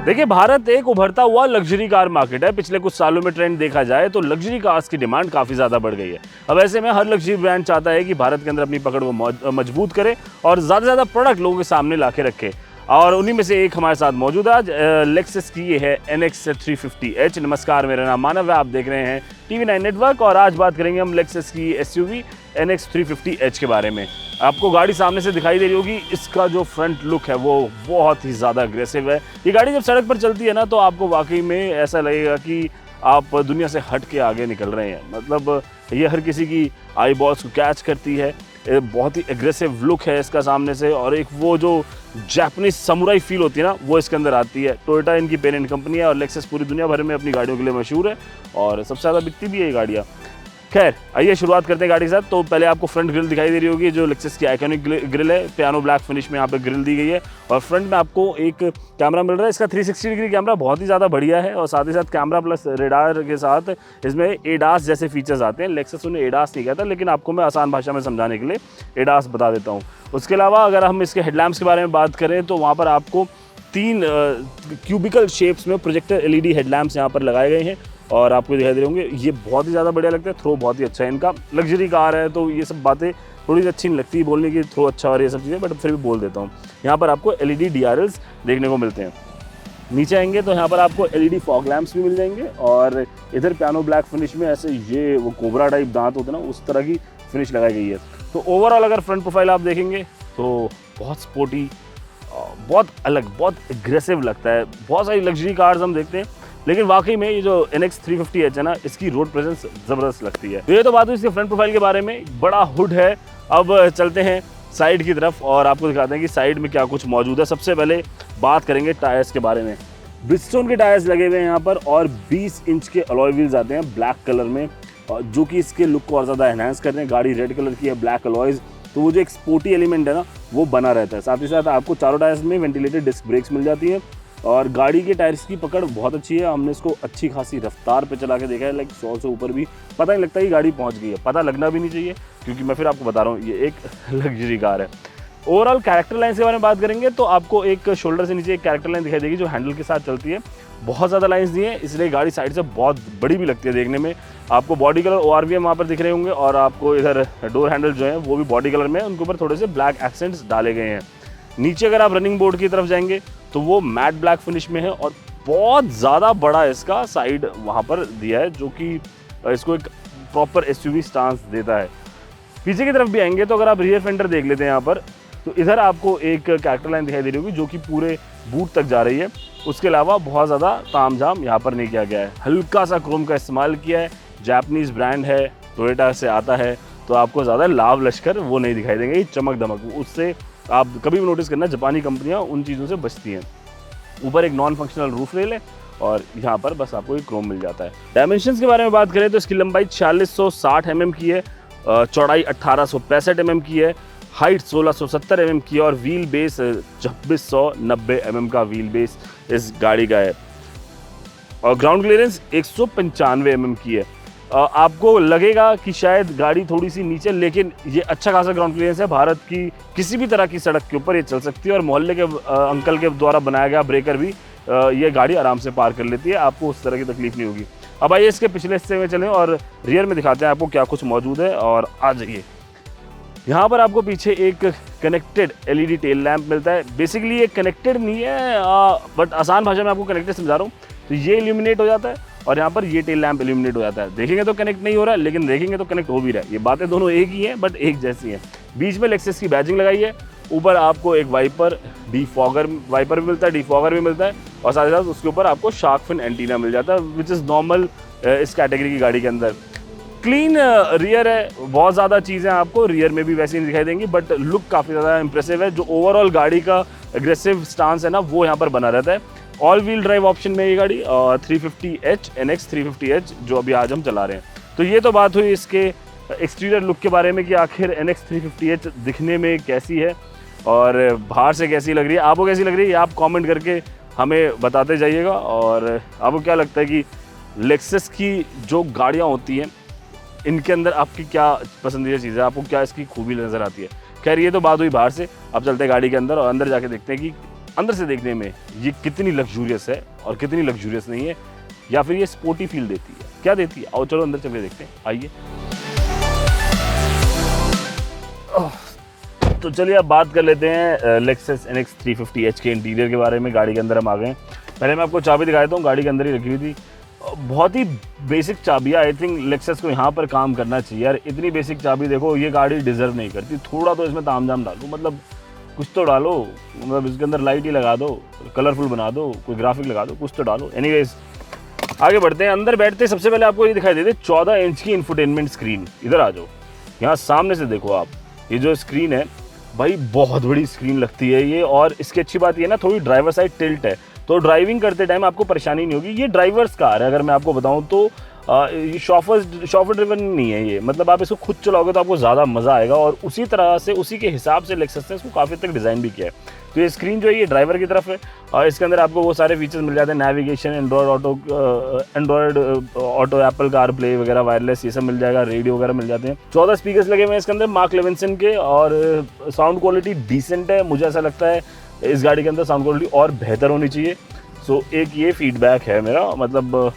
देखिए, भारत एक उभरता हुआ लग्जरी कार मार्केट है। पिछले कुछ सालों में ट्रेंड देखा जाए तो लग्जरी कार्स की डिमांड काफ़ी ज़्यादा बढ़ गई है। अब ऐसे में हर लग्जरी ब्रांड चाहता है कि भारत के अंदर अपनी पकड़ को मजबूत करे और ज़्यादा से ज़्यादा प्रोडक्ट लोगों के सामने ला के रखे। और उन्हीं में से एक हमारे साथ मौजूद है आज, लेक्सस की ये है NX 350H। नमस्कार, मेरा नाम मानव है, आप देख रहे हैं TV9 नेटवर्क और आज बात करेंगे हम लेक्सस की SUV NX 350H के बारे में। आपको गाड़ी सामने से दिखाई दे रही होगी, इसका जो फ्रंट लुक है वो बहुत ही ज़्यादा अग्रेसिव है। ये गाड़ी जब सड़क पर चलती है ना तो आपको वाकई में ऐसा लगेगा कि आप दुनिया से हट के आगे निकल रहे हैं। मतलब ये हर किसी की आई बॉल्स को कैच करती है। बहुत ही एग्रेसिव लुक है इसका सामने से, और एक वो जो जापानीज समुराई फील होती है ना वो इसके अंदर आती है। टोयोटा इनकी पेरेंट कंपनी है और लेक्सस पूरी दुनिया भर में अपनी गाड़ियों के लिए मशहूर है और सबसे ज़्यादा बिकती भी है ये गाड़ियाँ। खैर, आइए शुरुआत करते हैं गाड़ी के साथ। तो पहले आपको फ्रंट ग्रिल दिखाई दे रही होगी, जो लेक्सस की आइकॉनिक ग्रिल है। पियानो ब्लैक फिनिश में यहाँ पे ग्रिल दी गई है और फ्रंट में आपको एक कैमरा मिल रहा है। इसका 360 डिग्री कैमरा बहुत ही ज़्यादा बढ़िया है और साथ ही साथ कैमरा प्लस रेडार के साथ इसमें एडास जैसे फीचर्स आते हैं। लेक्सस उन्हें एडास नहीं कहता, लेकिन आपको मैं आसान भाषा में समझाने के लिए एडास बता देता हूँ। उसके अलावा अगर हम इसके हेडलैम्प्स के बारे में बात करें तो वहाँ पर आपको 3 क्यूबिकल शेप्स में प्रोजेक्टर LED हेडलैम्प्स यहाँ पर लगाए गए हैं और आपको दिखाई दे रहे होंगे। ये बहुत ही ज़्यादा बढ़िया लगता है, थ्रो बहुत ही अच्छा है इनका। लग्जरी कार है तो ये सब बातें थोड़ी सी अच्छी नहीं लगती बोलने की, थ्रो अच्छा और ये सब चीज़ें, बट फिर भी बोल देता हूँ। यहाँ पर आपको LED DRLs देखने को मिलते हैं। नीचे आएंगे तो यहाँ पर आपको LED फॉग लैम्प्स भी मिल जाएंगे और इधर पियानो ब्लैक फिनिश में ऐसे ये वो कोबरा टाइप दांत होते हैं ना, उस तरह की फिनिश लगाई गई है। तो ओवरऑल अगर फ्रंट प्रोफाइल आप देखेंगे तो बहुत स्पोर्टी, बहुत अलग, बहुत एग्रेसिव लगता है। बहुत सारी लग्जरी कार्स हम देखते हैं, लेकिन वाकई में ये जो NX 350H है ना, इसकी रोड प्रेजेंस ज़बरदस्त लगती है। तो ये तो बात हुई इसके फ्रंट प्रोफाइल के बारे में। बड़ा हुड है। अब चलते हैं साइड की तरफ और आपको दिखाते हैं कि साइड में क्या कुछ मौजूद है। सबसे पहले बात करेंगे टायर्स के बारे में। ब्रिजस्टोन के टायर्स लगे हुए हैं यहाँ पर और 20 इंच के अलॉय व्हील्स आते हैं ब्लैक कलर में, जो कि इसके लुक को और ज़्यादा एनहांस कर रहे हैं। गाड़ी रेड कलर की है, ब्लैक अलॉयज़, तो वो जो एक स्पोर्टी एलिमेंट है ना वो बना रहता है। साथ ही साथ आपको चारों टायर्स में वेंटिलेटेड डिस्क ब्रेक्स मिल जाती है और गाड़ी के टायर्स की पकड़ बहुत अच्छी है। हमने इसको अच्छी खासी रफ्तार पे चला के देखा है, लाइक 100 से ऊपर भी पता नहीं लगता कि गाड़ी पहुंच गई है। पता लगना भी नहीं चाहिए, क्योंकि मैं फिर आपको बता रहा हूँ ये एक लग्जरी कार है। ओवरऑल कैरेक्टर लाइन के बारे में बात करेंगे तो आपको एक शोल्डर से नीचे एक कैरेक्टर लाइन दिखाई देगी जो हैंडल के साथ चलती है। बहुत ज़्यादा लाइन्स दी हैं, इसलिए गाड़ी साइड से बहुत बड़ी भी लगती है देखने में। आपको बॉडी कलर ORVM वहाँ पर दिख रहे होंगे और आपको इधर डोर हैंडल जो है वो भी बॉडी कलर में, उनके ऊपर थोड़े से ब्लैक एक्सेंट्स डाले गए हैं। नीचे अगर आप रनिंग बोर्ड की तरफ जाएंगे तो वो मैट ब्लैक फिनिश में है और बहुत ज़्यादा बड़ा इसका साइड वहाँ पर दिया है, जो कि इसको एक प्रॉपर SUV स्टांस देता है। पीछे की तरफ भी आएंगे तो अगर आप रियर फेंडर देख लेते हैं यहाँ पर, तो इधर आपको एक कैरेक्टर लाइन दिखाई दे रही होगी जो कि पूरे बूट तक जा रही है। उसके अलावा बहुत ज़्यादा तामझाम यहाँ पर नहीं किया गया है। हल्का सा क्रोम का इस्तेमाल किया है। जापानीज़ ब्रांड है, टोयोटा से आता है, तो आपको ज़्यादा लाभ लश्कर वो नहीं दिखाई देंगे, चमक दमक। उससे आप कभी भी नोटिस करना, जापानी कंपनियां उन चीज़ों से बचती हैं। ऊपर एक नॉन फंक्शनल रूफ रेल है और यहाँ पर बस आपको एक क्रोम मिल जाता है। डायमेंशंस के बारे में बात करें तो इसकी लंबाई 4660 mm की है, चौड़ाई 1865 mm की है, हाइट 1670 mm की है और व्हील बेस 2690 mm का व्हील बेस इस गाड़ी का है और ग्राउंड क्लियरेंस 195 mm की है। आपको लगेगा कि शायद गाड़ी थोड़ी सी नीचे, लेकिन ये अच्छा खासा ग्राउंड क्लियरेंस है। भारत की किसी भी तरह की सड़क के ऊपर ये चल सकती है और मोहल्ले के अंकल के द्वारा बनाया गया ब्रेकर भी ये गाड़ी आराम से पार कर लेती है। आपको उस तरह की तकलीफ नहीं होगी। अब आइए इसके पिछले हिस्से में चलें और रियर में दिखाते हैं आपको क्या कुछ मौजूद है। और आ जाइए, यहाँ पर आपको पीछे एक कनेक्टेड LED टेल लैंप मिलता है। बेसिकली ये कनेक्टेड नहीं है, बट आसान भाषा में आपको कनेक्टेड समझा रहा हूँ। तो ये इल्यूमिनेट हो जाता है और यहाँ पर ये टेल लैंप इल्यूमिनेट हो जाता है। देखेंगे तो कनेक्ट नहीं हो रहा है, लेकिन देखेंगे तो कनेक्ट हो भी रहा है। ये बातें दोनों एक ही हैं, बट एक जैसी हैं। बीच में लेक्सस की बैजिंग लगाई है। ऊपर आपको एक वाइपर भी मिलता है, डिफॉगर भी मिलता है और साथ ही साथ उसके ऊपर आपको शार्क फिन एंटीना मिल जाता है, विच इज़ नॉर्मल इस कैटेगरी की गाड़ी के अंदर। क्लीन रियर है, बहुत ज़्यादा चीज़ें आपको रियर में भी वैसी नहीं दिखाई देंगी, बट लुक काफ़ी ज़्यादा इंप्रेसिव है। जो ओवरऑल गाड़ी का एग्रेसिव स्टांस है ना, वो यहाँ पर बना रहता है। ऑल व्हील ड्राइव ऑप्शन में ये गाड़ी 350H NX 350H जो अभी आज हम चला रहे हैं। तो ये तो बात हुई इसके एक्सटीरियर लुक के बारे में कि आखिर NX 350H दिखने में कैसी है और बाहर से कैसी लग रही है। आपको कैसी लग रही है आप कमेंट करके हमें बताते जाइएगा। और आपको क्या लगता है कि लेक्सस की जो गाड़ियाँ होती हैं इनके अंदर आपकी क्या पसंदीदा चीज़ है, आपको क्या इसकी खूबी नज़र आती है। खैर ये तो बात हुई बाहर से, अब चलते हैं गाड़ी के अंदर और अंदर जाके देखते हैं कि अंदर से देखने में ये कितनी लग्जूरियस है और कितनी लग्जूरियस नहीं है, या फिर ये स्पोर्टी फील देती है, क्या देती है? आओ चलो अंदर चल के देखते हैं, आइए। तो चलिए अब बात कर लेते हैं लेक्सस NX 350h के इंटीरियर के बारे में। गाड़ी के अंदर हम आ गए हैं। पहले मैं आपको चाबी दिखा देता हूँ, गाड़ी के अंदर ही रखी हुई थी। बहुत ही बेसिक चाबी है। आई थिंक लेक्सस को यहाँ पर काम करना चाहिए यार। इतनी बेसिक चाबी देखो, ये गाड़ी डिजर्व नहीं करती। थोड़ा तो इसमें तामझाम डालो, मतलब कुछ तो डालो, मतलब इसके अंदर लाइट ही लगा दो, कलरफुल बना दो, कोई ग्राफिक लगा दो, कुछ तो डालो। एनीवेज आगे बढ़ते हैं। अंदर बैठते सबसे पहले आपको ये दिखाई देते 14 इंच की इंफोटेनमेंट स्क्रीन। इधर आ जाओ, यहाँ सामने से देखो आप, ये जो स्क्रीन है भाई बहुत बड़ी स्क्रीन लगती है ये। और इसकी अच्छी बात ये ना, थोड़ी ड्राइवर साइड टिल्ट है, तो ड्राइविंग करते टाइम आपको परेशानी नहीं होगी। ये ड्राइवर्स कार है, अगर मैं आपको बताऊं तो ये शॉफर ड्रिवन नहीं है ये। मतलब आप इसको खुद चलाओगे तो आपको ज़्यादा मज़ा आएगा। और उसी तरह से, उसी के हिसाब से लेक्सस ने इसको काफ़ी तक डिज़ाइन भी किया है। तो ये स्क्रीन जो है ये ड्राइवर की तरफ है, और इसके अंदर आपको वो सारे फीचर्स मिल जाते हैं, navigation, Android auto, Apple car play वगैरह, वायरलेस, ये सब मिल जाएगा, रेडियो वगैरह मिल जाते हैं। 14 स्पीकर्स लगे हुए हैं इसके अंदर, मार्क लेविंसन के। और साउंड क्वालिटी डिसेंट है, मुझे ऐसा लगता है इस गाड़ी के अंदर साउंड क्वालिटी और बेहतर होनी चाहिए। सो एक ये फीडबैक है मेरा, मतलब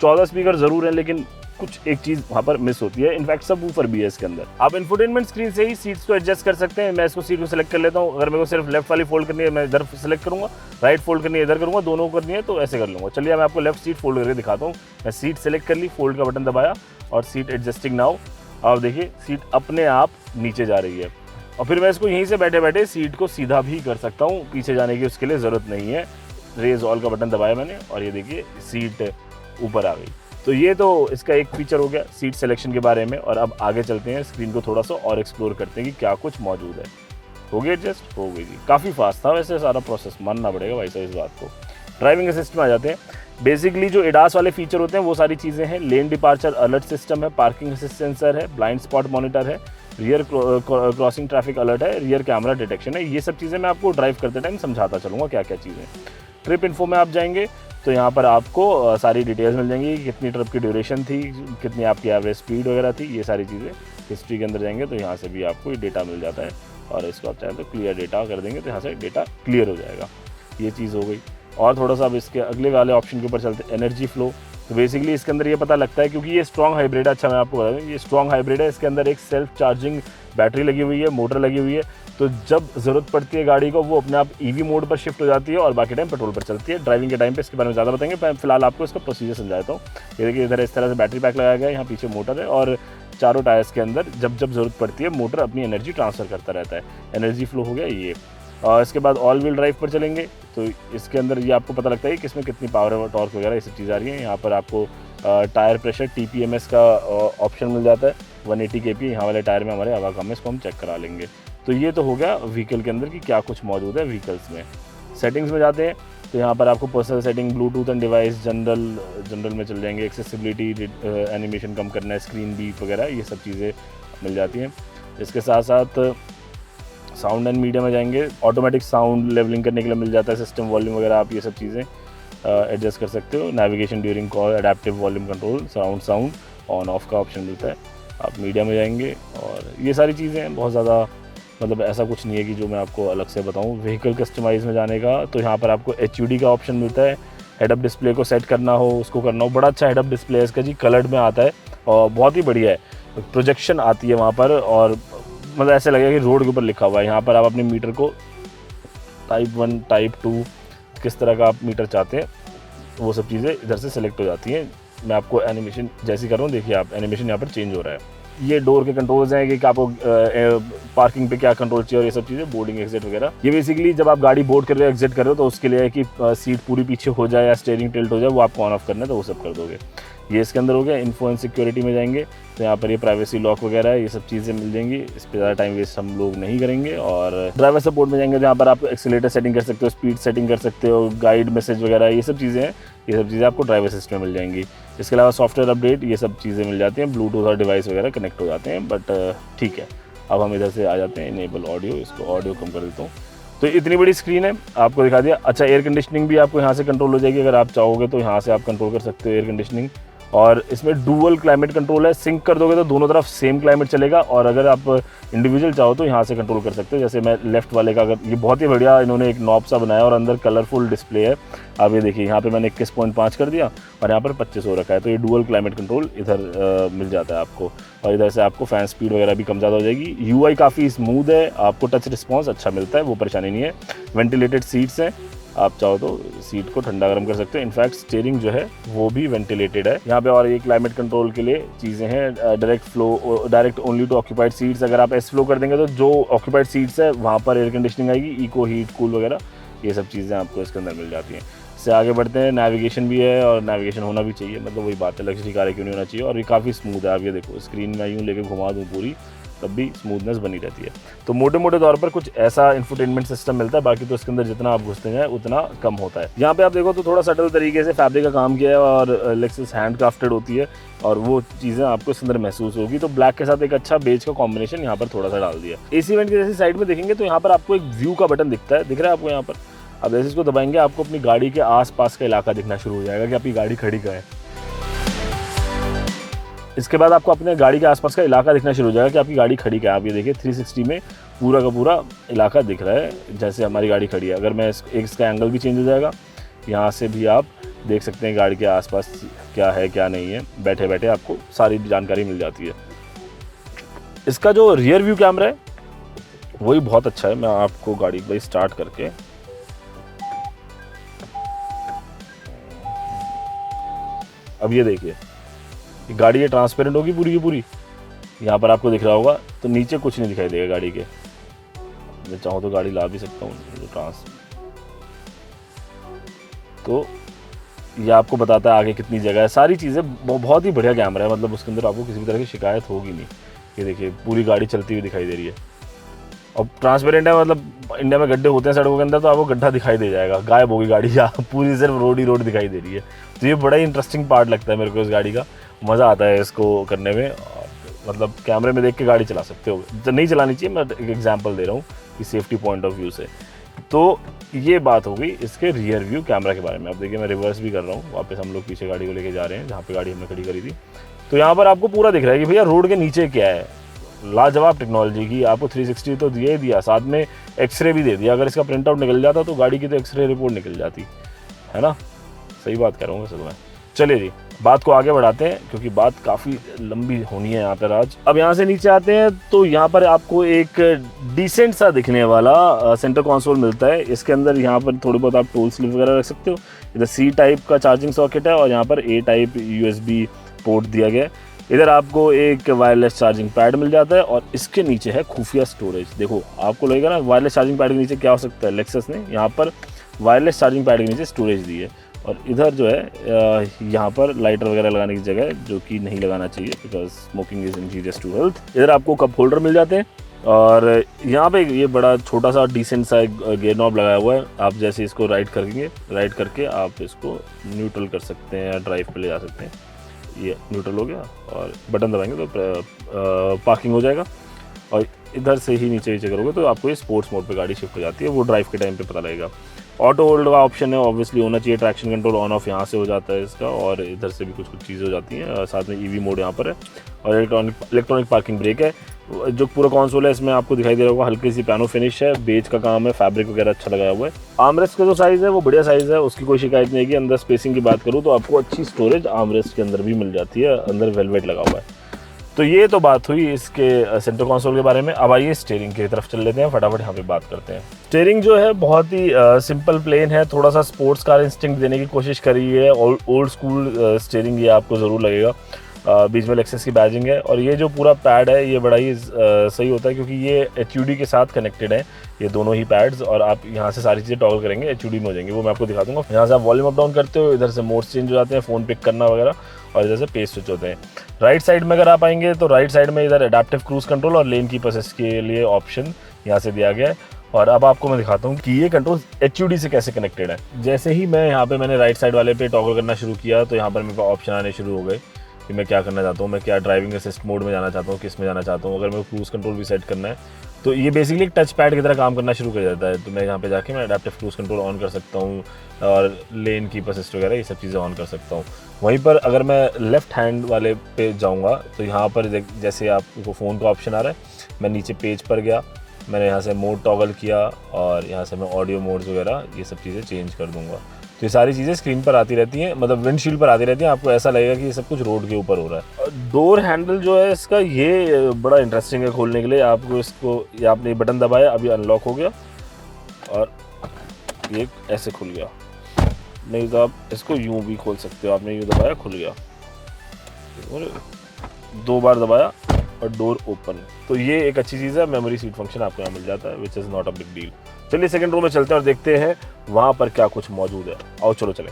14 स्पीकर ज़रूर है, लेकिन कुछ एक चीज़ वहाँ पर मिस होती है। इनफैक्ट सब वूफर भी है इसके अंदर। आप इंफोटेनमेंट स्क्रीन से ही सीट्स को एडजस्ट कर सकते हैं। मैं इसको सीट को सेलेक्ट कर लेता हूँ। अगर मेरे को सिर्फ लेफ्ट वाली फोल्ड करनी है, मैं इधर सेलेक्ट करूँगा, राइट फोल्ड करनी है इधर करूँगा, दोनों करनी है तो ऐसे कर लूँगा। चलिए मैं आपको लेफ्ट सीट फोल्ड करके दिखाता हूँ। मैं सीट सेलेक्ट कर ली, फोल्ड का बटन दबाया और सीट एडजस्टिंग नाउ। आप देखिए सीट अपने आप नीचे जा रही है। और फिर मैं इसको यहीं से बैठे बैठे सीट को सीधा भी कर सकता हूँ, पीछे जाने की उसके लिए ज़रूरत नहीं है। रेज ऑल का बटन दबाया मैंने और ये देखिए सीट ऊपर आ गई। तो ये तो इसका एक फीचर हो गया सीट सिलेक्शन के बारे में। और अब आगे चलते हैं, स्क्रीन को थोड़ा सा और एक्सप्लोर करते हैं कि क्या कुछ मौजूद है। हो गया एडजस्ट, हो गई जी। काफ़ी फास्ट था वैसे सारा प्रोसेस, मानना पड़ेगा भाई साहब इस बात को। ड्राइविंग असिस्ट में आ जाते हैं। बेसिकली जो एडास वाले फीचर होते हैं वो सारी चीज़ें हैं। लेन डिपार्चर अलर्ट सिस्टम है, पार्किंग असिस्ट सेंसर है, ब्लाइंड स्पॉट मॉनिटर है, रियर क्रॉसिंग ट्रैफिक अलर्ट है, रियर कैमरा डिटेक्शन है। ये सब चीज़ें मैं आपको ड्राइव करते टाइम समझाता चलूँगा क्या क्या चीज़ें। ट्रिप इन्फो में आप जाएंगे तो यहाँ पर आपको सारी डिटेल्स मिल जाएंगी, कितनी ट्रिप की ड्यूरेशन थी, कितनी आपकी एवरेज स्पीड वगैरह थी, ये सारी चीज़ें। हिस्ट्री के अंदर जाएंगे तो यहाँ से भी आपको ये डेटा मिल जाता है। और इसको आप चाहें तो क्लियर डेटा कर देंगे तो यहाँ से डेटा क्लियर हो जाएगा। ये चीज़ हो गई। और थोड़ा सा अब इसके अगले वाले ऑप्शन के ऊपर चलते, एनर्जी फ्लो। तो बेसिकली इसके अंदर ये पता लगता है, क्योंकि ये स्ट्रॉन्ग हाइब्रिड है। अच्छा मैं आपको बता दूँ, ये स्ट्रॉन्ग हाइब्रिड है। इसके अंदर एक सेल्फ चार्जिंग बैटरी लगी हुई है, मोटर लगी हुई है। तो जब ज़रूरत पड़ती है गाड़ी को, वो अपने आप ईवी मोड पर शिफ्ट हो जाती है और बाकी टाइम पेट्रोल पर चलती है। ड्राइविंग के टाइम पे इसके बारे में ज़्यादा बताएंगे, फिलहाल आपको इसका प्रोसीजर समझाता हूँ। ये देखिए इधर इस तरह से बैटरी पैक लगाया गया है, यहाँ पीछे मोटर है और चारों टायर्स के अंदर जब जब ज़रूरत पड़ती है मोटर अपनी एनर्जी ट्रांसफ़र करता रहता है। एनर्जी फ्लो हो गया ये। और इसके बाद ऑल व्हील ड्राइव पर चलेंगे तो इसके अंदर ये आपको पता लगता है कि इसमें कितनी पावर और टॉर्क वगैरह ये सब चीज़ आ रही है। यहाँ पर आपको टायर प्रेशर TPMS का ऑप्शन मिल जाता है। 180 kp यहाँ वाले टायर में हमारे हवा कम है, इसको हम चेक करा लेंगे। तो ये तो हो गया व्हीकल के अंदर कि क्या कुछ मौजूद है व्हीकल्स में। सेटिंग्स में जाते हैं तो यहाँ पर आपको personal setting, Bluetooth and device, general में चल जाएंगे। एक्सेसिबिलिटी, एनिमेशन कम करना है, स्क्रीन बीप वगैरह, ये सब चीज़ें मिल जाती हैं। इसके साथ साथ साउंड एंड मीडिया में जाएंगे, ऑटोमेटिक साउंड लेवलिंग करने के लिए मिल जाता है, सिस्टम वॉल्यूम वगैरह आप ये सब चीज़ें एडजस्ट कर सकते हो। Navigation during call, adaptive volume control, surround sound on off का ऑप्शन मिलता है। आप मीडिया में जाएंगे और ये सारी चीज़ें हैं। बहुत ज़्यादा मतलब ऐसा कुछ नहीं है कि जो मैं आपको अलग से बताऊं। व्हीकल कस्टमाइज़ में जाने का तो यहाँ पर आपको HUD का ऑप्शन मिलता है। हेड अप डिस्प्ले को सेट करना हो, उसको करना हो, बड़ा अच्छा हेड अप डिस्प्ले है इसका जी, कलर्ड में आता है और बहुत ही बढ़िया है। प्रोजेक्शन आती है वहाँ पर और मतलब ऐसे लगेगा कि रोड के ऊपर लिखा हुआ है। यहाँ पर आप अपने मीटर को टाइप 1, टाइप 2 किस तरह का आप मीटर चाहते हैं वो सब चीज़ें इधर से सिलेक्ट हो जाती हैं। मैं आपको एनिमेशन जैसी कर रहा हूँ, देखिए आप एनिमेशन यहाँ पर चेंज हो रहा है। ये डोर के कंट्रोल्स हैं कि आपको पार्किंग पे क्या कंट्रोल चाहिए और ये सब चीज़ें, बोर्डिंग एग्जिट वगैरह। ये बेसिकली जब आप गाड़ी बोर्ड कर रहे हो, एग्जिट कर रहे हो तो उसके लिए है कि सीट पूरी पीछे हो जाए या स्टीयरिंग टिल्ट हो जाए, वो आपको ऑन ऑफ करना है तो वो सब कर दोगे। ये इसके अंदर हो गया। इन्फो एंड सिक्योरिटी में जाएंगे तो यहाँ पर ये प्राइवेसी लॉक वगैरह है, ये सब चीज़ें मिल जाएंगी। इस पर ज़्यादा टाइम वेस्ट हम लोग नहीं करेंगे। और ड्राइवर सपोर्ट में जाएंगे तो यहाँ पर आप एक्सीलेटर सेटिंग कर सकते हो, स्पीड सेटिंग कर सकते हो, गाइड मैसेज वगैरह ये सब चीज़ें हैं। ये सब चीज़ें आपको ड्राइवर सिस्टम में मिल जाएंगी। इसके अलावा सॉफ्टवेयर अपडेट, ये सब चीज़ें मिल जाती हैं। ब्लूटूथ और डिवाइस वगैरह कनेक्ट हो जाते हैं। बट ठीक है, अब हम इधर से आ जाते हैं इनेबल ऑडियो, इसको ऑडियो कम कर देता हूँ। तो इतनी बड़ी स्क्रीन है, आपको दिखा दिया। अच्छा, एयर कंडीशनिंग भी आपको यहाँ से कंट्रोल हो जाएगी, अगर आप चाहोगे तो यहाँ से आप कंट्रोल कर सकते हो एयर कंडीशनिंग। और इसमें डुअल क्लाइमेट कंट्रोल है, सिंक कर दोगे तो दोनों तरफ सेम क्लाइमेट चलेगा। और अगर आप इंडिविजुअल चाहो तो यहाँ से कंट्रोल कर सकते हो। जैसे मैं लेफ्ट वाले का, अगर ये बहुत ही बढ़िया इन्होंने एक नॉब सा बनाया और अंदर कलरफुल डिस्प्ले है। आप ये देखिए यहाँ पे मैंने 21.5 कर दिया और यहाँ पर 25 हो रखा है, तो ये डुअल क्लाइमेट कंट्रोल इधर मिल जाता है आपको। और इधर से आपको फैन स्पीड वगैरह भी कम ज़्यादा हो जाएगी। यूआई काफ़ी स्मूथ है, आपको टच रिस्पॉन्स अच्छा मिलता है, वो परेशानी नहीं है। वेंटिलेटेड सीट्स हैं, आप चाहो तो सीट को ठंडा गर्म कर सकते हो। इनफैक्ट स्टीयरिंग जो है वो भी वेंटिलेटेड है यहाँ पे। और ये क्लाइमेट कंट्रोल के लिए चीज़ें हैं, direct only to occupied seats. अगर आप एस फ्लो कर देंगे तो जो ऑक्यूपाइड सीट्स है वहाँ पर एयर कंडीशनिंग आएगी, इको हीट कूल वगैरह ये सब चीज़ें आपको इसके अंदर मिल जाती हैं। इससे आगे बढ़ते हैं, नेविगेशन भी है और नेविगेशन होना भी चाहिए, मतलब वही बात है, लग्जरी कार क्यों नहीं होना चाहिए। और ये काफ़ी स्मूथ है, आप ये देखो स्क्रीन में यूँ लेके घुमा दूँ पूरी तब भी स्मूथनेस बनी रहती है। तो मोटे मोटे तौर पर कुछ ऐसा इंफोटेनमेंट सिस्टम मिलता है, बाकी तो इसके अंदर जितना आप घुसते हैं उतना कम होता है। यहाँ पे आप देखो तो थोड़ा सटल तरीके से फैब्रिक का काम किया है और लेक्सस हैंड क्राफ्टेड होती है और वो चीज़ें आपको इसके अंदर महसूस होगी। तो ब्लैक के साथ एक अच्छा बेज का कॉम्बिनेशन यहाँ पर थोड़ा सा डाल दिया। एसी वेंट की जैसे साइड में देखेंगे तो यहाँ पर आपको एक व्यू का बटन दिखता है, दिख रहा है आपको यहाँ पर। अब जैसे इसको दबाएंगे आपको अपनी गाड़ी के आसपास का इलाका दिखना शुरू हो जाएगा कि आपकी गाड़ी खड़ी कहाँ है। इसके बाद आपको अपने गाड़ी के आसपास का इलाका दिखना शुरू हो जाएगा कि आपकी गाड़ी खड़ी क्या है। आप ये देखिए 360 में पूरा का पूरा इलाका दिख रहा है जैसे हमारी गाड़ी खड़ी है। अगर मैं इसका एंगल भी चेंज हो जाएगा, यहाँ से भी आप देख सकते हैं गाड़ी के आसपास क्या है क्या नहीं है, बैठे बैठे आपको सारी जानकारी मिल जाती है। इसका जो रियर व्यू कैमरा है वही बहुत अच्छा है। मैं आपको गाड़ी भाई स्टार्ट करके अब ये देखिए गाड़ी ये ट्रांसपेरेंट होगी पूरी की पूरी, यहाँ पर आपको दिख रहा होगा, तो नीचे कुछ नहीं दिखाई देगा गाड़ी के। मैं चाहूँ तो गाड़ी ला भी सकता हूँ तो ये आपको बताता है आगे कितनी जगह है, सारी चीज़ें। बहुत ही बढ़िया कैमरा है, मतलब उसके अंदर आपको किसी भी तरह की शिकायत होगी नहीं। ये देखिए पूरी गाड़ी चलती हुई दिखाई दे रही है और ट्रांसपेरेंट है, मतलब इंडिया में गड्ढे होते हैं सड़कों के अंदर तो आपको गड्ढा दिखाई दे जाएगा, गायब होगी गाड़ी, या पूरी सिर्फ रोड ही रोड दिखाई दे रही है। तो ये बड़ा ही इंटरेस्टिंग पार्ट लगता है मेरे को इस गाड़ी का, मज़ा आता है इसको करने में। मतलब कैमरे में देख के गाड़ी चला सकते हो, तो नहीं चलानी चाहिए, मैं एक एग्जांपल दे रहा हूँ कि सेफ्टी पॉइंट ऑफ व्यू से। तो ये बात हो गई इसके रियर व्यू कैमरा के बारे में। अब देखिए मैं रिवर्स भी कर रहा हूँ, वापस हम लोग पीछे गाड़ी को लेके जा रहे हैं जहाँ पे गाड़ी हमने खड़ी करी थी। तो यहाँ पर आपको पूरा दिख रहा है कि भैया रोड के नीचे क्या है। लाजवाब टेक्नोलॉजी की, आपको 360 तो दिया ही दिया, साथ में एक्सरे भी दे दिया। अगर इसका प्रिंट आउट निकल जाता तो गाड़ी की तो एक्सरे रिपोर्ट निकल जाती है ना। सही बात कर रहा हूँ वैसे तो मैं। चलिए जी बात को आगे बढ़ाते हैं क्योंकि बात काफ़ी लंबी होनी है यहाँ पर आज। अब यहाँ से नीचे आते हैं तो यहाँ पर आपको एक डिसेंट सा दिखने वाला सेंटर कंसोल मिलता है। इसके अंदर यहाँ पर थोड़ी बहुत आप टूल स्लिप वगैरह रख सकते हो। इधर सी टाइप का चार्जिंग सॉकेट है और यहाँ पर ए टाइप USB पोर्ट दिया गया है। इधर आपको एक वायरलेस चार्जिंग पैड मिल जाता है और इसके नीचे है खुफिया स्टोरेज। देखो आपको लगेगा ना वायरलेस चार्जिंग पैड के नीचे क्या हो सकता है, लेक्सस ने यहाँ पर वायरलेस चार्जिंग पैड के नीचे स्टोरेज दी है। और इधर जो है यहाँ पर लाइटर वगैरह लगाने की जगह है जो कि नहीं लगाना चाहिए because smoking is injurious to health. इधर आपको कप होल्डर मिल जाते हैं और यहाँ पे ये बड़ा छोटा सा डिसेंट सा गियर नॉब लगाया हुआ है। आप जैसे इसको राइट करके आप इसको न्यूट्रल कर सकते हैं या ड्राइव पे ले जा सकते हैं। ये न्यूट्रल हो गया और बटन दबाएंगे तो पार्किंग हो जाएगा। और इधर से ही नीचे करोगे तो आपको ये स्पोर्ट्स मोड पे गाड़ी शिफ्ट हो जाती है, वो ड्राइव के टाइम पे पता लगेगा। ऑटो होल्ड का ऑप्शन है, ऑब्वियसली होना चाहिए। ट्रैक्शन कंट्रोल ऑन ऑफ यहाँ से हो जाता है इसका और इधर से भी कुछ चीज़ें हो जाती हैं। साथ में EV मोड यहाँ पर है और इलेक्ट्रॉनिक पार्किंग ब्रेक है। जो पूरा कंसोल है इसमें आपको दिखाई दे रहा होगा हल्की सी पियानो फिनिश है, बेज का काम है, फैब्रिक वगैरह अच्छा लगाया हुआ है। आर्मरेस्ट का जो साइज़ है वो बढ़िया साइज़ है, उसकी कोई शिकायत नहीं है। अंदर स्पेसिंग की बात करूँ तो आपको अच्छी स्टोरेज आर्मरेस्ट के अंदर भी मिल जाती है, अंदर वेलवेट लगा हुआ है। तो ये तो बात हुई इसके सेंटर कंसोल के बारे में। अब आइए स्टीयरिंग की तरफ चल लेते हैं, फटाफट यहाँ पे बात करते हैं। स्टीयरिंग जो है बहुत ही सिंपल प्लेन है, थोड़ा सा स्पोर्ट्स कार इंस्टिंक्ट देने की कोशिश करी है। ओल्ड स्कूल स्टीयरिंग ये आपको ज़रूर लगेगा। बीच में लेक्सस की बैजिंग है और ये जो पूरा पैड है ये बड़ा ही सही होता है क्योंकि ये HUD के साथ कनेक्टेड है ये दोनों ही पैड्स। और आप यहाँ से सारी चीज़ें टॉगल करेंगे HUD में हो जाएंगे, वो मैं आपको दिखा दूंगा। यहाँ से आप वॉल्यूम अप डाउन करते हो, इधर से मोड्स चेंज हो जाते हैं, फ़ोन पिक करना वगैरह, और इधर से पेज स्विच होते हैं। राइट साइड में अगर आप आएंगे तो राइट साइड में इधर एडेप्टिव क्रूज कंट्रोल और लेन कीप असिस्ट के लिए ऑप्शन यहाँ से दिया गया है। और अब आपको मैं दिखाता हूँ कि ये कंट्रोल HUD से कैसे कनेक्टेड है। जैसे ही मैंने राइट साइड वाले पे टॉगल करना शुरू किया तो यहाँ पर मेरे पास ऑप्शन आने शुरू हो गए कि मैं क्या करना चाहता हूँ, मैं क्या ड्राइविंग असिस्ट मोड में जाना चाहता हूँ, किस में जाना चाहता हूँ। अगर मेरे को क्रूज़ कंट्रोल भी सेट करना है तो ये बेसिकली एक टच पैड की तरह काम करना शुरू कर जाता है। तो मैं यहाँ पे जाके मैं अडेप्टिव क्रूज कंट्रोल ऑन कर सकता हूँ और लेन कीप असिस्ट वगैरह ये सब चीज़ें ऑन कर सकता हूँ। वहीं पर अगर मैं लेफ़्ट हैंड वाले पे जाऊँगा तो यहाँ पर जैसे आपको फ़ोन का ऑप्शन आ रहा है, मैं नीचे पेज पर गया, मैंने यहाँ से मोड टॉगल किया और यहाँ से मैं ऑडियो मोड्स वगैरह ये सब चीज़ें चेंज कर दूँगा। तो ये सारी चीज़ें स्क्रीन पर आती रहती हैं, मतलब विंडशील्ड पर आती रहती हैं। आपको ऐसा लगेगा कि ये सब कुछ रोड के ऊपर हो रहा है। डोर हैंडल जो है इसका ये बड़ा इंटरेस्टिंग है खोलने के लिए। आपको इसको ये आपने बटन दबाया, अभी अनलॉक हो गया और ये ऐसे खुल गया। नहीं तो आप इसको यूँ भी खोल सकते हो, आपने यूँ दबाया खुल गया, और 2 बार दबाया और डोर ओपन। तो ये एक अच्छी चीज़ है, मेमोरी सीट फंक्शन आपको यहाँ मिल जाता है, which is not a big deal. चलिए सेकंड रो में चलते हैं और देखते हैं वहाँ पर क्या कुछ मौजूद है। आओ चलो चलें।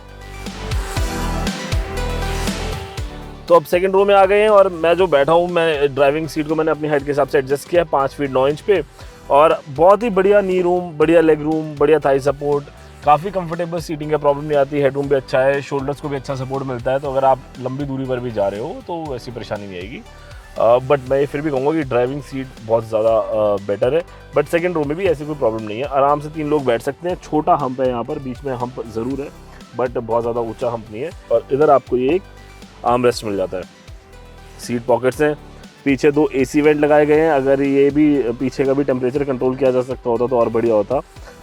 तो अब सेकंड रो में आ गए हैं और मैं जो बैठा हूँ, मैं ड्राइविंग सीट को मैंने अपनी हाइट के हिसाब से एडजस्ट किया है 5 फीट 9 इंच पे, और बहुत ही बढ़िया नी रूम, बढ़िया लेग रूम, बढ़िया थाई सपोर्ट, काफ़ी कंफर्टेबल सीटिंग का प्रॉब्लम नहीं आती, हेडरूम भी अच्छा है, शोल्डर्स को भी अच्छा सपोर्ट मिलता है। तो अगर आप लंबी दूरी पर भी जा रहे हो तो ऐसी परेशानी नहीं आएगी। बट मैं ये फिर भी कहूँगा कि ड्राइविंग सीट बहुत ज़्यादा बेटर है। बट सेकंड रो में भी ऐसी कोई प्रॉब्लम नहीं है, आराम से 3 लोग बैठ सकते हैं। छोटा हम्प है यहाँ पर, बीच में हम्प ज़रूर है बट बहुत ज़्यादा ऊंचा हम्प नहीं है। और इधर आपको ये एक आर्म रेस्ट मिल जाता है, सीट पॉकेट्स हैं, पीछे 2 AC वेंट लगाए गए हैं। अगर ये भी पीछे का भी टेम्परेचर कंट्रोल किया जा सकता होता तो और बढ़िया होता,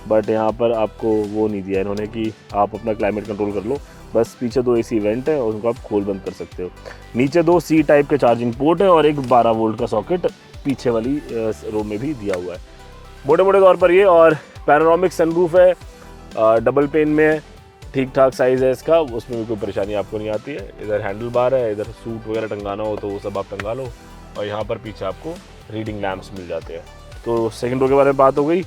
बट यहाँ पर आपको वो नहीं दिया इन्होंने कि आप अपना क्लाइमेट कंट्रोल कर लो। बस पीछे 2 AC वेंट है और उनको आप खोल बंद कर सकते हो। नीचे 2 C टाइप के चार्जिंग पोर्ट है और एक 12 वोल्ट का सॉकेट पीछे वाली रो में भी दिया हुआ है मोटे मोटे तौर पर ये। और पैनोरामिक सनरूफ है, डबल पेन में है, ठीक ठाक साइज़ है इसका, उसमें भी कोई परेशानी आपको नहीं आती है। इधर हैंडल बार है, इधर सूट वगैरह टंगाना हो तो वो सब आप टंगा लो, और यहाँ पर पीछे आपको रीडिंग लैम्प्स मिल जाते हैं। तो सेकंड रो के बारे में बात हो गई।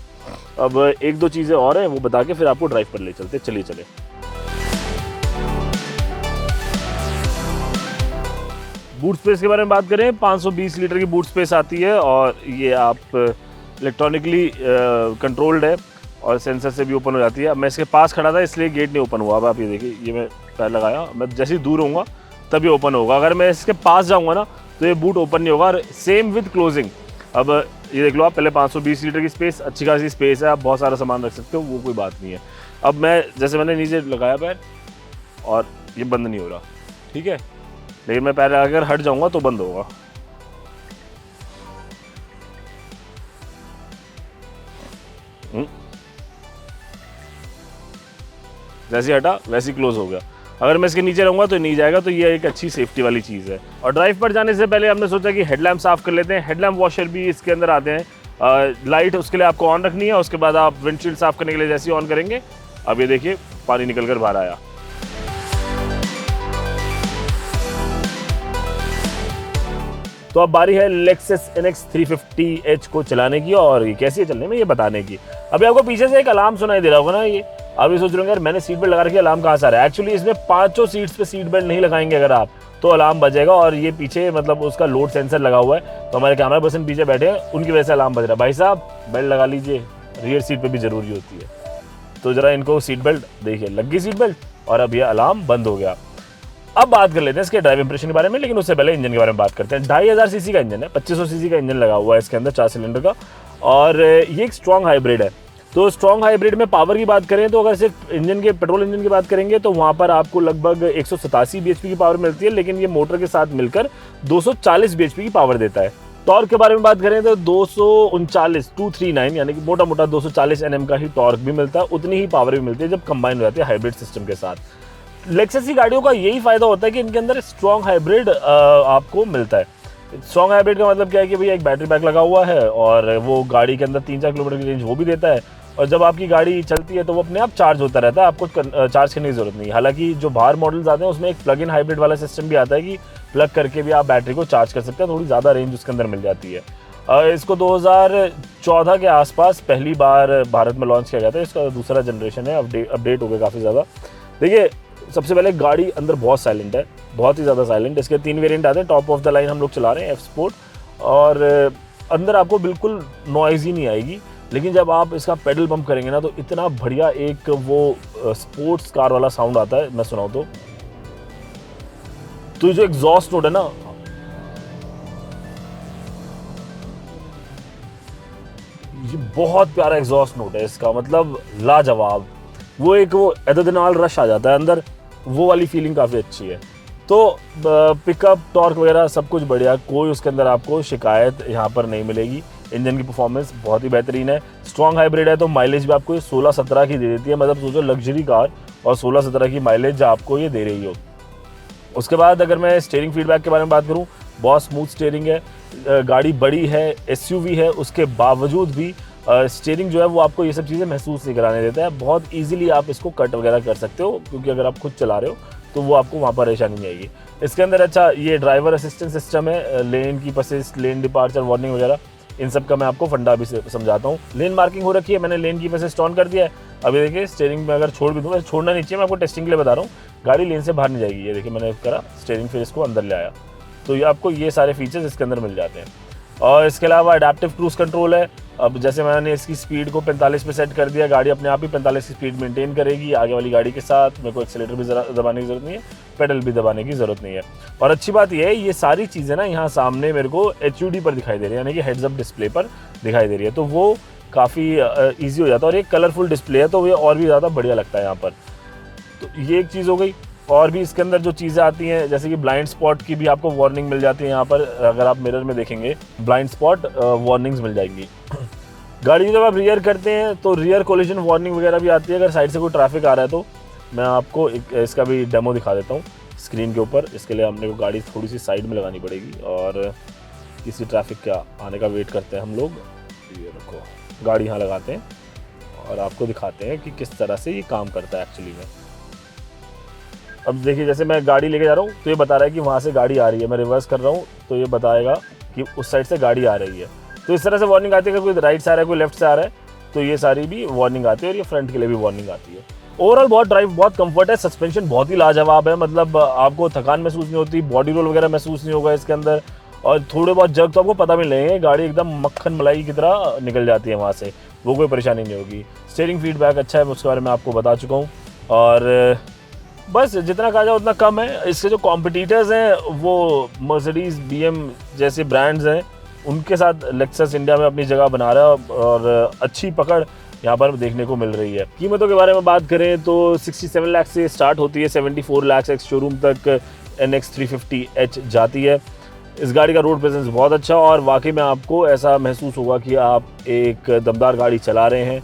अब 1-2 चीज़ें और हैं वो बता के फिर आपको ड्राइव पर ले चलते। चलिए चले। बूट स्पेस के बारे में बात करें, 520 लीटर की बूट स्पेस आती है और ये आप इलेक्ट्रॉनिकली कंट्रोल्ड है और सेंसर से भी ओपन हो जाती है। अब मैं इसके पास खड़ा था इसलिए गेट नहीं ओपन हुआ। अब आप ये देखिए, ये मैं पैर लगाया, मैं जैसे ही दूर होऊंगा तभी ओपन होगा। अगर मैं इसके पास जाऊंगा ना तो ये बूट ओपन नहीं होगा। Same with closing. अब ये देख लो आप, पहले 520 लीटर की स्पेस, अच्छी खासी स्पेस है, आप बहुत सारा सामान रख सकते हो, वो कोई बात नहीं है। अब मैं जैसे मैंने नीचे लगाया पैर और ये बंद नहीं हो रहा, ठीक है, लेकिन मैं पैर अगर हट जाऊंगा तो बंद होगा। जैसे हटा वैसे ही क्लोज हो गया। अगर मैं इसके नीचे रहूंगा तो नहीं जाएगा। तो ये एक अच्छी सेफ्टी वाली चीज़ है। और ड्राइव पर जाने से पहले हमने सोचा कि हेडलैम्प साफ़ कर लेते हैं। हेडलैम्प वॉशर भी इसके अंदर आते हैं। लाइट उसके लिए आपको ऑन रखनी है, उसके बाद आप विंडशील्ड साफ़ करने के लिए जैसे ही ऑन करेंगे, अब ये देखिए पानी निकल कर बाहर आया। तो अब बारी है लेक्सस NX 350H को चलाने की और ये कैसी है चलने में ये बताने की। अभी आपको पीछे से एक अलार्म सुनाई दे रहा होगा ना, ये आप ये सोच रहे होंगे यार मैंने सीट बेल्ट लगा रखी है, अलार्म कहाँ से आ रहा है। एक्चुअली इसमें 5 सीट्स पे सीट बेल्ट नहीं लगाएंगे अगर आप तो अलार्म बजेगा। और ये पीछे मतलब उसका लोड सेंसर लगा हुआ है, तो हमारे कैमरा पर्सन पीछे बैठे हैं, उनकी वजह से अलार्म बज रहा है। भाई साहब बेल्ट लगा लीजिए, रियर सीट पर भी जरूरी होती है। तो जरा इनको सीट बेल्ट देखिए, लग गई सीट बेल्ट और अब ये अलार्म बंद हो गया। अब बात कर लेते हैं इसके ड्राइव इंप्रेशन के बारे में, लेकिन उससे पहले इंजन के बारे में बात करते हैं। 2500 सीसी का इंजन है, 2500 सीसी का इंजन लगा हुआ है इसके अंदर 4 सिलेंडर का, और ये एक स्ट्रॉन्ग हाइब्रिड है। तो स्ट्रॉन्ग हाइब्रिड में पावर की बात करें तो अगर सिर्फ इंजन के पेट्रोल इंजन की बात करेंगे तो वहाँ पर आपको लगभग 187 bhp की पावर मिलती है, लेकिन ये मोटर के साथ मिलकर 240 bhp की पावर देता है। टॉर्क के बारे में बात करें तो 239 यानी कि मोटा मोटा 240 Nm का ही टॉर्क भी मिलता है, उतनी ही पावर भी मिलती है जब कंबाइन हो जाती है हाइब्रिड सिस्टम के साथ। लेक्सस की गाड़ियों का यही फायदा होता है कि इनके अंदर स्ट्रॉन्ग हाइब्रिड आपको मिलता है। स्ट्रॉन्ग हाइब्रिड का मतलब क्या है कि भैया एक बैटरी पैक लगा हुआ है और वो गाड़ी के अंदर 3-4 किलोमीटर की रेंज वो भी देता है, और जब आपकी गाड़ी चलती है तो वो अपने आप चार्ज होता रहता है, आपको चार्ज करने की जरूरत नहीं। हालांकि जो बाहर मॉडल्स आते हैं उसमें एक प्लग इन हाइब्रिड वाला सिस्टम भी आता है कि प्लग करके भी आप बैटरी को चार्ज कर सकते हैं, थोड़ी ज़्यादा रेंज उसके अंदर मिल जाती है। इसको 2014 के आसपास पहली बार भारत में लॉन्च किया गया था। इसका दूसरा जनरेशन है, अपडेट हो गया काफ़ी ज़्यादा। देखिए सबसे पहले गाड़ी अंदर बहुत साइलेंट है, बहुत ही ज़्यादा साइलेंट। इसके 3 वेरिएंट आते हैं, टॉप ऑफ द लाइन हम लोग चला रहे हैं F स्पोर्ट, और अंदर आपको बिल्कुल नॉइज़ ही नहीं आएगी। लेकिन जब आप इसका पेडल पंप करेंगे ना तो इतना बढ़िया एक वो स्पोर्ट्स कार वाला साउंड आता है, मैं सुनाऊँ तो जो एग्जॉस्ट नोट है ना, ये बहुत प्यारा एग्जॉस्ट नोट है इसका, मतलब लाजवाब। वो एड्रेनाल रश आ जाता है अंदर, वो वाली फीलिंग काफ़ी अच्छी है। तो पिकअप टॉर्क वगैरह सब कुछ बढ़िया, कोई उसके अंदर आपको शिकायत यहाँ पर नहीं मिलेगी। इंजन की परफॉर्मेंस बहुत ही बेहतरीन है। स्ट्रॉन्ग हाइब्रिड है तो माइलेज भी आपको 16-17 की दे देती है, मतलब सोचो लग्जरी कार और 16-17 की माइलेज आपको ये दे रही हो। उसके बाद अगर मैं स्टीयरिंग फीडबैक के बारे में बात करूँ, बहुत स्मूथ स्टीयरिंग है। गाड़ी बड़ी है, एसयूवी है, उसके बावजूद भी स्टीयरिंग जो है वो आपको ये सब चीज़ें महसूस नहीं कराने देता है। बहुत ईजिली आप इसको कट वगैरह कर सकते हो, क्योंकि अगर आप खुद चला रहे हो तो वो आपको वहाँ पर परेशानी नहीं आएगी। इसके अंदर अच्छा ये ड्राइवर असिस्टेंट सिस्टम है, लेन की असिस्ट, लेन डिपार्चर वार्निंग वगैरह, इन सब का मैं आपको फंडा भी समझाता हूँ। लेन मार्किंग हो रखी है, मैंने लेन की असिस्ट ऑन कर दिया है। अभी देखिए स्टीयरिंग में अगर छोड़ भी दूँ, छोड़ना नहीं चाहिए, मैं आपको टेस्टिंग के लिए बता रहा हूँ, गाड़ी लेन से बाहर नहीं जाएगी। ये देखिए मैंने करा स्टीयरिंग, फिर इसको अंदर ले आया, तो ये आपको ये सारे फीचर्स इसके अंदर मिल जाते हैं। और इसके अलावा अडैप्टिव क्रूज कंट्रोल है। अब जैसे मैंने इसकी स्पीड को 45 पे सेट कर दिया, गाड़ी अपने आप ही 45 की स्पीड मेंटेन करेगी आगे वाली गाड़ी के साथ। मेरे को एक्सीलेटर भी दबाने की ज़रूरत नहीं है, पेडल भी दबाने की ज़रूरत नहीं है। और अच्छी बात यह है, ये सारी चीज़ें ना यहाँ सामने मेरे को HUD पर दिखाई दे रही है, यानी कि हेड्स अप डिस्प्ले पर दिखाई दे रही है, तो वो काफ़ी ईजी हो जाता है। और ये कलरफुल डिस्प्ले है तो ये और भी ज़्यादा बढ़िया लगता है यहाँ पर। तो ये एक चीज़ हो गई। और भी इसके अंदर जो चीज़ें आती हैं, जैसे कि ब्लाइंड स्पॉट की भी आपको वार्निंग मिल जाती है। यहाँ पर अगर आप मिरर में देखेंगे ब्लाइंड स्पॉट वार्निंग्स मिल जाएंगी। गाड़ी जब आप रियर करते हैं तो रियर कोलिजन वार्निंग वगैरह भी आती है, अगर साइड से कोई ट्रैफिक आ रहा है तो। मैं आपको इसका भी डेमो दिखा देता हूँ स्क्रीन के ऊपर। इसके लिए हमने को गाड़ी थोड़ी सी साइड में लगानी पड़ेगी और किसी ट्रैफिक का आने का वेट करते हैं हम लोग। ये रखो, गाड़ी यहाँ लगाते हैं और आपको दिखाते हैं कि किस तरह से ये काम करता है एक्चुअली में। अब देखिए जैसे मैं गाड़ी लेके जा रहा हूँ तो ये बता रहा है कि वहाँ से गाड़ी आ रही है, मैं रिवर्स कर रहा हूँ तो ये बताएगा कि उस साइड से गाड़ी आ रही है। तो इस तरह से वार्निंग आती है, अगर कोई राइट से आ रहा है, कोई लेफ्ट से आ रहा है, तो ये सारी भी वार्निंग आती है। और ये फ्रंट के लिए भी वार्निंग आती है। ओवरऑल बहुत ड्राइव, बहुत कंफर्ट है। सस्पेंशन बहुत ही लाजवाब है, मतलब आपको थकान महसूस नहीं होती, बॉडी रोल वगैरह महसूस नहीं होगा इसके अंदर। और थोड़े बहुत जग तो आपको पता भी नहीं है, गाड़ी एकदम मक्खन मलाई की तरह निकल जाती है वहाँ से, वो कोई परेशानी नहीं होगी। स्टीयरिंग फीडबैक अच्छा है, उसके बारे में आपको बता चुका हूँ। और बस जितना कहा जाए उतना कम है। इसके जो कॉम्पिटिटर्स हैं वो मर्सिडीज़, BM जैसे ब्रांड्स हैं, उनके साथ लेक्सस इंडिया में अपनी जगह बना रहा है और अच्छी पकड़ यहाँ पर देखने को मिल रही है। कीमतों के बारे में बात करें तो 67 लाख से स्टार्ट होती है, 74 लाख एक्स शोरूम तक NX 350H जाती है। इस गाड़ी का रोड प्रेजेंस बहुत अच्छा, और वाकई में आपको ऐसा महसूस होगा कि आप एक दमदार गाड़ी चला रहे हैं।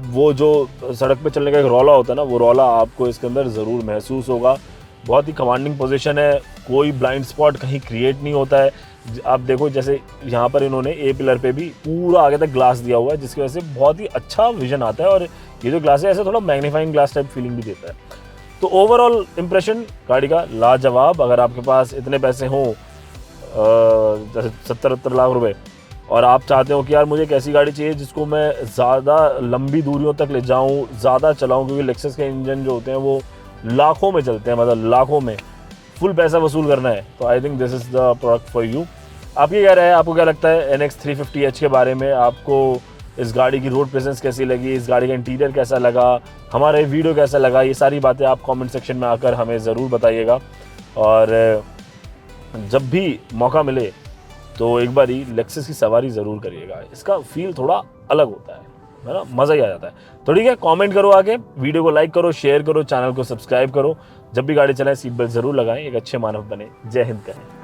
वो जो सड़क पे चलने का एक रौला होता है ना, वो रौला आपको इसके अंदर ज़रूर महसूस होगा। बहुत ही कमांडिंग पोजीशन है, कोई ब्लाइंड स्पॉट कहीं क्रिएट नहीं होता है। आप देखो जैसे यहाँ पर इन्होंने A पिलर पे भी पूरा आगे तक ग्लास दिया हुआ है, जिसकी वजह से बहुत ही अच्छा विजन आता है। और ये जो ग्लास है ऐसे थोड़ा मैग्नीफाइंग ग्लास टाइप फीलिंग भी देता है। तो ओवरऑल इम्प्रेशन गाड़ी का लाजवाब। अगर आपके पास इतने पैसे हों, जैसे 70-80 लाख रुपए, और आप चाहते हो कि यार मुझे एक ऐसी गाड़ी चाहिए जिसको मैं ज़्यादा लंबी दूरियों तक ले जाऊं, ज़्यादा चलाऊं, क्योंकि लेक्सस के इंजन जो होते हैं वो लाखों में चलते हैं, मतलब लाखों में, फुल पैसा वसूल करना है, तो I think this is the product for you. आप ये कह रहे हैं, आपको क्या लगता है NX 350H के बारे में? आपको इस गाड़ी की रोड प्रेजेंस कैसी लगी, इस गाड़ी का इंटीरियर कैसा लगा, हमारा वीडियो कैसा लगा? ये सारी बातें आप कमेंट सेक्शन में आकर हमें ज़रूर बताइएगा। और जब भी मौका मिले तो एक बार ही लेक्सस की सवारी ज़रूर करिएगा, इसका फील थोड़ा अलग होता है ना, मज़ा ही आ जाता है। तो ठीक है, कमेंट करो आगे, वीडियो को लाइक करो, शेयर करो, चैनल को सब्सक्राइब करो। जब भी गाड़ी चलाएं सीट बेल्ट ज़रूर लगाएं, एक अच्छे मानव बने। जय हिंद कहें।